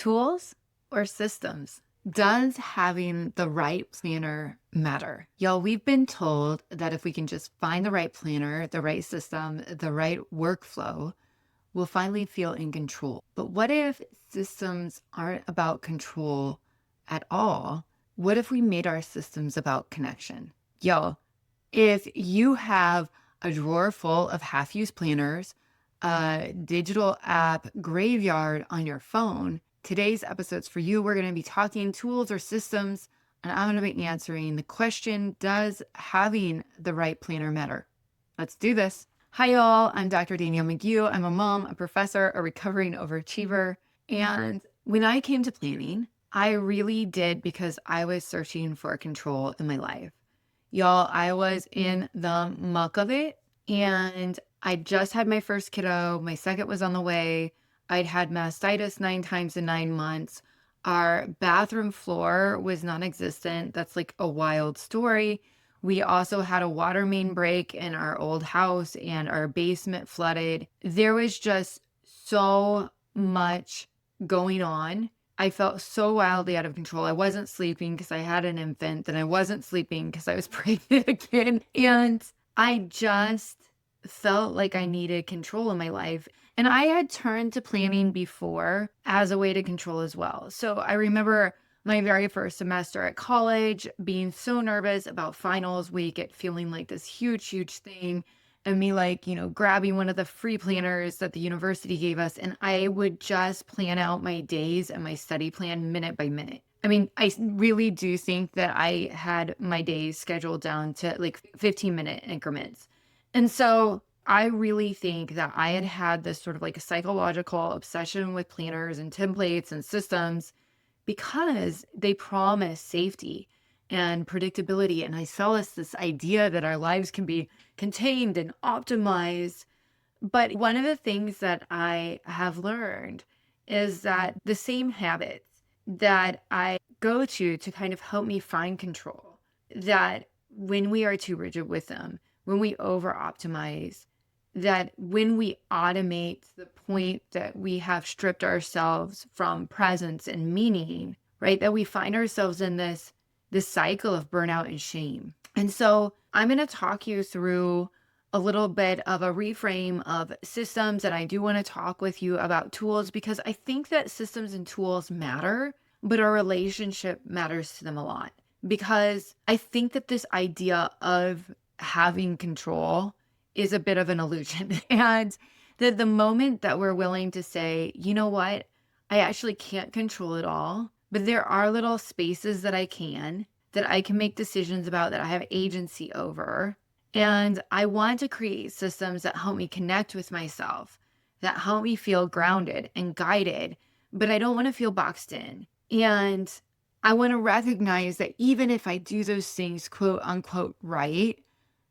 Tools or systems? Does having the right planner matter? Y'all, we've been told that if we can just find the right planner, the right system, the right workflow, we'll finally feel in control. But what if systems aren't about control at all? What if we made our systems about connection? Y'all, if you have a drawer full of half-used planners, a digital app graveyard on your phone, today's episode's for you. We're going to be talking tools or systems, and I'm going to be answering the question, does having the right planner matter? Let's do this. Hi, y'all. I'm Dr. Danielle McGew. I'm a mom, a professor, a recovering overachiever. And when I came to planning, I really did because I was searching for control in my life. Y'all, I was in the muck of it, and I just had my first kiddo. My second was on the way. I'd had mastitis 9 times in 9 months. Our bathroom floor was non-existent. That's like a wild story. We also had a water main break in our old house, and our basement flooded. There was just so much going on. I felt so wildly out of control. I wasn't sleeping because I had an infant, and I wasn't sleeping because I was pregnant again. And I just felt like I needed control in my life. And I had turned to planning before as a way to control as well. So I remember my very first semester at college being so nervous about finals week, it feeling like this huge, huge thing. And me like, grabbing one of the free planners that the university gave us. And I would just plan out my days and my study plan minute by minute. I mean, I really do think that I had my days scheduled down to like 15-minute increments. And so I really think that I had had this sort of like a psychological obsession with planners and templates and systems because they promise safety and predictability. And I sell us this idea that our lives can be contained and optimized. But one of the things that I have learned is that the same habits that I go to kind of help me find control, that when we are too rigid with them, when we over optimize, that when we automate to the point that we have stripped ourselves from presence and meaning, right, that we find ourselves in this cycle of burnout and shame. And so I'm going to talk you through a little bit of a reframe of systems, and I do want to talk with you about tools because I think that systems and tools matter, but our relationship matters to them a lot. Because I think that this idea of having control is a bit of an illusion. And that the moment that we're willing to say, you know what, I actually can't control it all, but there are little spaces that I can make decisions about, that I have agency over. And I want to create systems that help me connect with myself, that help me feel grounded and guided, but I don't want to feel boxed in. And I want to recognize that even if I do those things, quote unquote, right,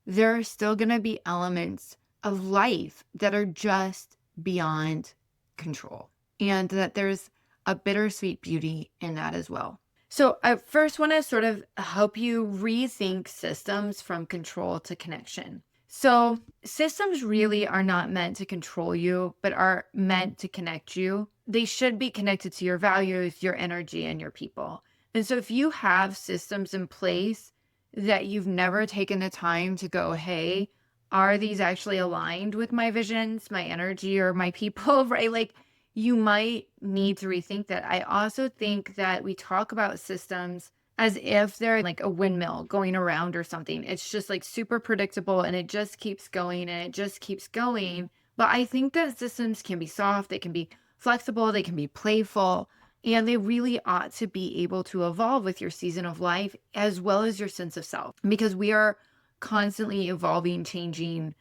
there are still going to be elements of life that are just beyond control, and that there's a bittersweet beauty in that as well. So I first want to sort of help you rethink systems from control to connection. So systems really are not meant to control you, but are meant to connect you. They should be connected to your values, your energy, and your people. And so if you have systems in place that you've never taken the time to go, hey, are these actually aligned with my visions, my energy, or my people, right? Like, you might need to rethink that. I also think that we talk about systems as if they're like a windmill going around or something. It's just like super predictable, and it just keeps going and it just keeps going. But I think that systems can be soft, they can be flexible, they can be playful. And they really ought to be able to evolve with your season of life as well as your sense of self, because we are constantly evolving, changing.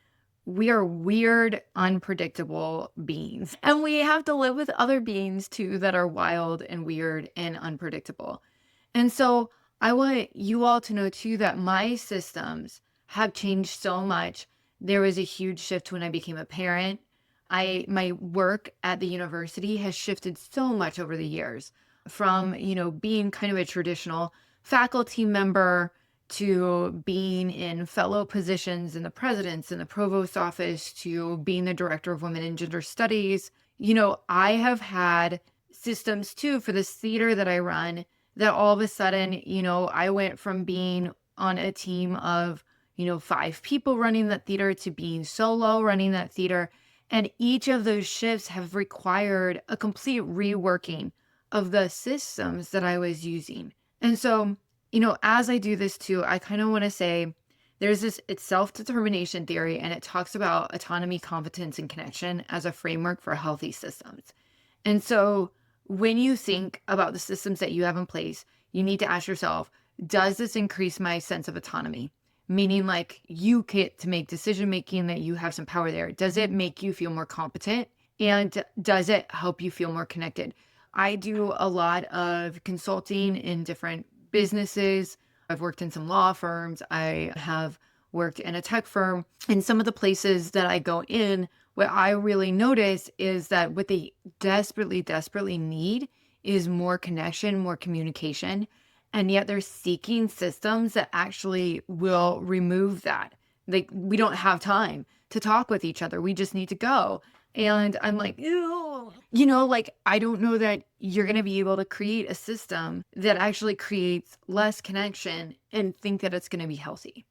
We are weird, unpredictable beings, and we have to live with other beings too that are wild and weird and unpredictable. And so I want you all to know too that my systems have changed so much. There was a huge shift when I became a parent. My work at the university has shifted so much over the years, from, being kind of a traditional faculty member to being in fellow positions in the president's and the provost's office to being the director of women and gender studies. I have had systems too for this theater that I run, that all of a sudden, I went from being on a team of, 5 people running that theater to being solo running that theater. And each of those shifts have required a complete reworking of the systems that I was using. And so, as I do this too, I kind of want to say there's this, it's self-determination theory, and it talks about autonomy, competence, and connection as a framework for healthy systems. And so when you think about the systems that you have in place, you need to ask yourself, does this increase my sense of autonomy? Meaning, like, you get to make decision making, that you have some power there. Does it make you feel more competent? And does it help you feel more connected? I do a lot of consulting in different businesses. I've worked in some law firms. I have worked in a tech firm. And some of the places that I go in, what I really notice is that what they desperately, desperately need is more connection, more communication. And yet they're seeking systems that actually will remove that. Like, we don't have time to talk with each other. We just need to go. And I'm like, ew. Like, I don't know that you're going to be able to create a system that actually creates less connection and think that it's going to be healthy.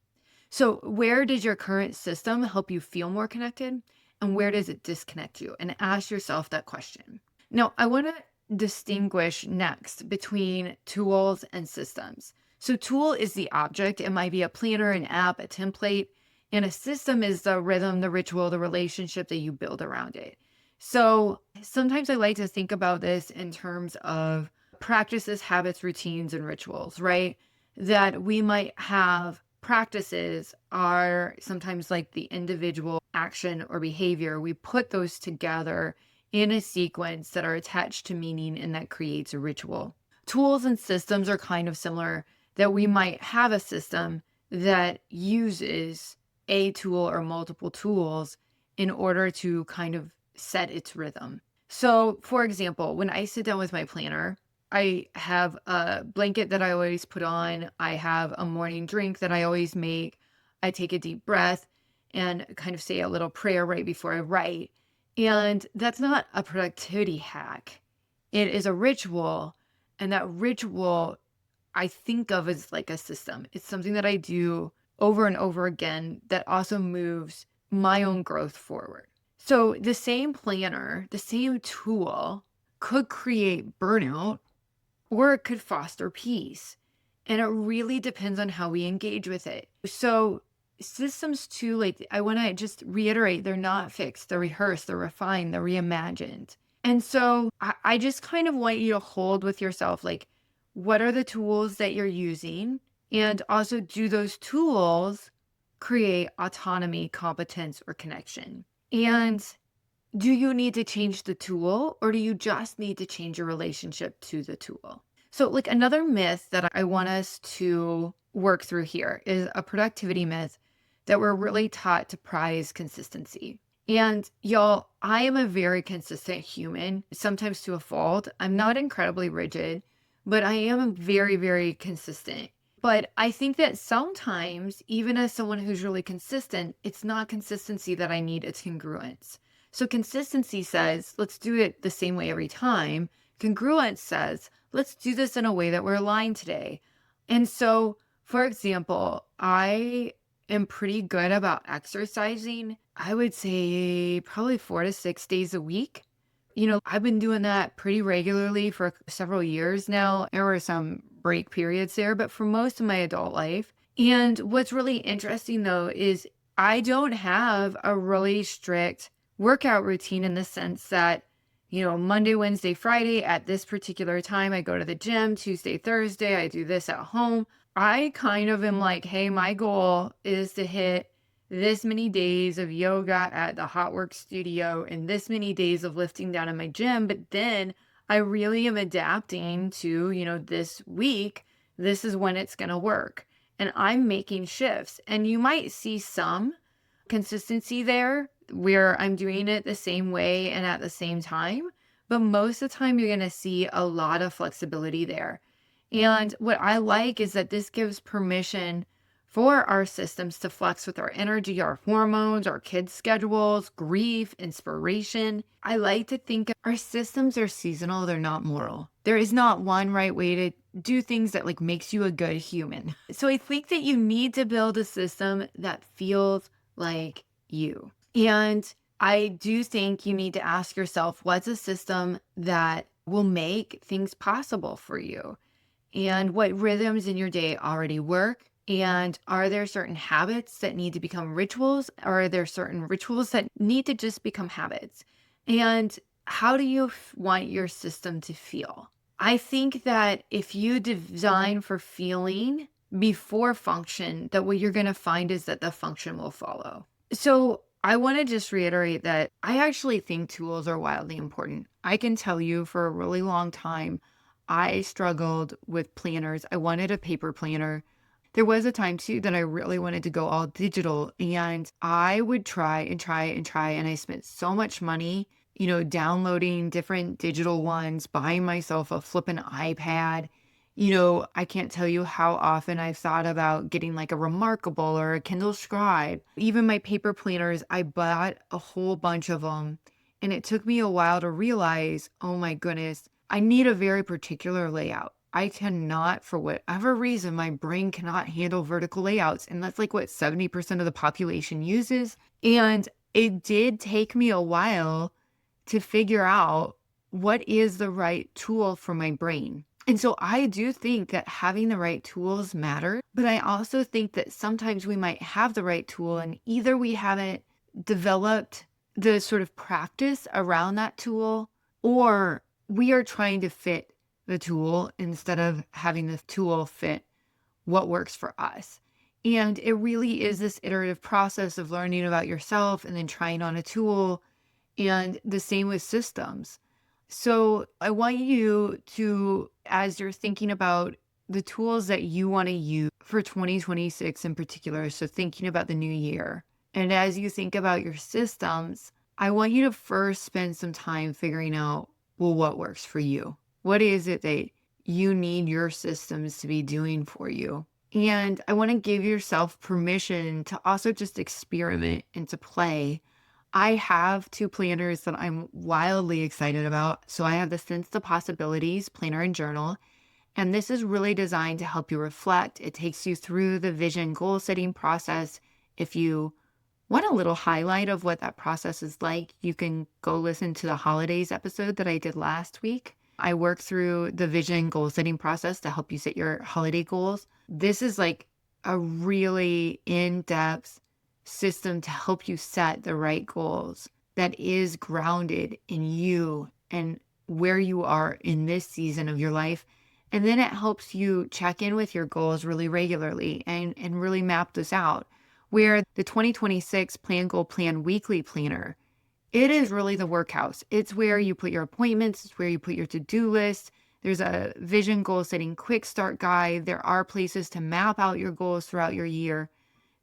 So where does your current system help you feel more connected? And where does it disconnect you? And ask yourself that question. Now, I want to distinguish next between tools and systems. So tool is the object. It might be a planner, an app, a template. And a system is the rhythm, the ritual, the relationship that you build around it. So sometimes I like to think about this in terms of practices, habits, routines, and rituals, right? That we might have practices are sometimes like the individual action or behavior. We put those together in a sequence that are attached to meaning, and that creates a ritual. Tools and systems are kind of similar, that we might have a system that uses a tool or multiple tools in order to kind of set its rhythm. So, for example, when I sit down with my planner, I have a blanket that I always put on. I have a morning drink that I always make. I take a deep breath and kind of say a little prayer right before I write. And that's not a productivity hack. It is a ritual. And that ritual I think of as like a system. It's something that I do over and over again that also moves my own growth forward. So the same planner, the same tool could create burnout, or it could foster peace. And it really depends on how we engage with it. So systems too, like, I want to just reiterate, they're not fixed, they're rehearsed, they're refined, they're reimagined. And so I just kind of want you to hold with yourself, like, what are the tools that you're using? And also, do those tools create autonomy, competence, or connection? And do you need to change the tool, or do you just need to change your relationship to the tool? So, like, another myth that I want us to work through here is a productivity myth that we're really taught to prize consistency. And y'all, I am a very consistent human, sometimes to a fault. I'm not incredibly rigid, but I am very, very consistent. But I think that sometimes, even as someone who's really consistent, it's not consistency that I need, it's congruence. So consistency says, let's do it the same way every time. Congruence says, let's do this in a way that we're aligned today. And so, for example, I am pretty good about exercising. I would say probably 4 to 6 days a week. I've been doing that pretty regularly for several years now. There were some break periods there, but for most of my adult life. And what's really interesting though is I don't have a really strict workout routine, in the sense that, Monday, Wednesday, Friday at this particular time, I go to the gym. Tuesday, Thursday, I do this at home. I kind of am like, hey, my goal is to hit this many days of yoga at the Hot Work Studio and this many days of lifting down in my gym. But then I really am adapting to, this week, this is when it's going to work. And I'm making shifts. And you might see some consistency there where I'm doing it the same way and at the same time. But most of the time, you're going to see a lot of flexibility there. And what I like is that this gives permission for our systems to flex with our energy, our hormones, our kids' schedules, grief, inspiration. I like to think our systems are seasonal, they're not moral. There is not one right way to do things that like makes you a good human. So I think that you need to build a system that feels like you. And I do think you need to ask yourself, what's a system that will make things possible for you? And what rhythms in your day already work? And are there certain habits that need to become rituals? Or are there certain rituals that need to just become habits? And how do you want your system to feel? I think that if you design for feeling before function, that what you're going to find is that the function will follow. So I want to just reiterate that I actually think tools are wildly important. I can tell you for a really long time, I struggled with planners. I wanted a paper planner. There was a time too that I really wanted to go all digital, and I would try and try and try. And I spent so much money, downloading different digital ones, buying myself a flippin' iPad. I can't tell you how often I've thought about getting like a Remarkable or a Kindle Scribe. Even my paper planners, I bought a whole bunch of them. And it took me a while to realize, oh my goodness, I need a very particular layout. I cannot, for whatever reason, my brain cannot handle vertical layouts. And that's like what 70% of the population uses. And it did take me a while to figure out what is the right tool for my brain. And so I do think that having the right tools matter, but I also think that sometimes we might have the right tool and either we haven't developed the sort of practice around that tool, or we are trying to fit the tool instead of having the tool fit what works for us. And it really is this iterative process of learning about yourself and then trying on a tool, and the same with systems. So I want you to, as you're thinking about the tools that you want to use for 2026 in particular, so thinking about the new year, and as you think about your systems, I want you to first spend some time figuring out, well, what works for you? What is it that you need your systems to be doing for you? And I want to give yourself permission to also just experiment and to play. I have two planners that I'm wildly excited about. So I have the Sense the Possibilities planner and journal. And this is really designed to help you reflect. It takes you through the vision goal setting process. If you want a little highlight of what that process is like, you can go listen to the holidays episode that I did last week. I work through the vision goal setting process to help you set your holiday goals. This is like a really in-depth system to help you set the right goals that is grounded in you and where you are in this season of your life. And then it helps you check in with your goals really regularly and really map this out. Where the 2026 Plan Goal Plan Weekly Planner, it is really the workhouse. It's where you put your appointments, it's where you put your to-do list. There's a vision goal setting quick start guide. There are places to map out your goals throughout your year.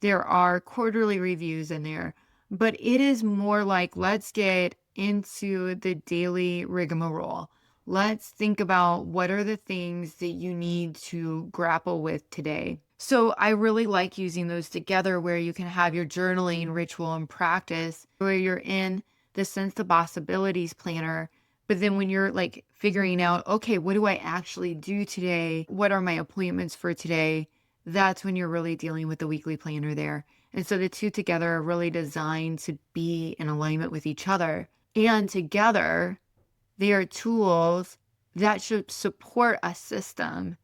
There are quarterly reviews in there, but it is more like, let's get into the daily rigmarole. Let's think about what are the things that you need to grapple with today. So I really like using those together where you can have your journaling ritual and practice where you're in the Sense the Possibilities planner. But then when you're like figuring out, okay, what do I actually do today? What are my appointments for today? That's when you're really dealing with the weekly planner there. And so the two together are really designed to be in alignment with each other. And together, they are tools that should support a system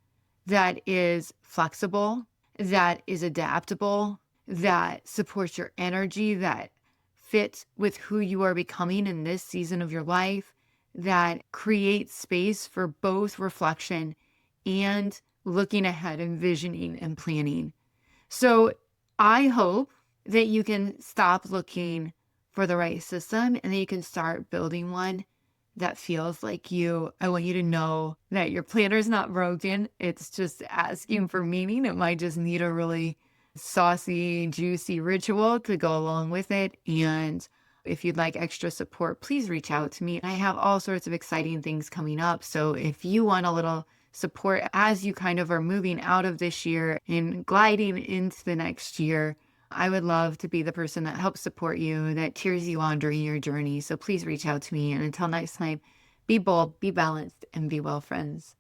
that is flexible, that is adaptable, that supports your energy, that fits with who you are becoming in this season of your life, that creates space for both reflection and looking ahead and visioning and planning. So I hope that you can stop looking for the right system and that you can start building one that feels like you. I want you to know that your planner is not broken. It's just asking for meaning. It might just need a really saucy, juicy ritual to go along with it. And if you'd like extra support, please reach out to me. I have all sorts of exciting things coming up. So if you want a little support as you kind of are moving out of this year and gliding into the next year. I would love to be the person that helps support you, that cheers you on during your journey. So please reach out to me. And until next time, be bold, be balanced, and be well, friends.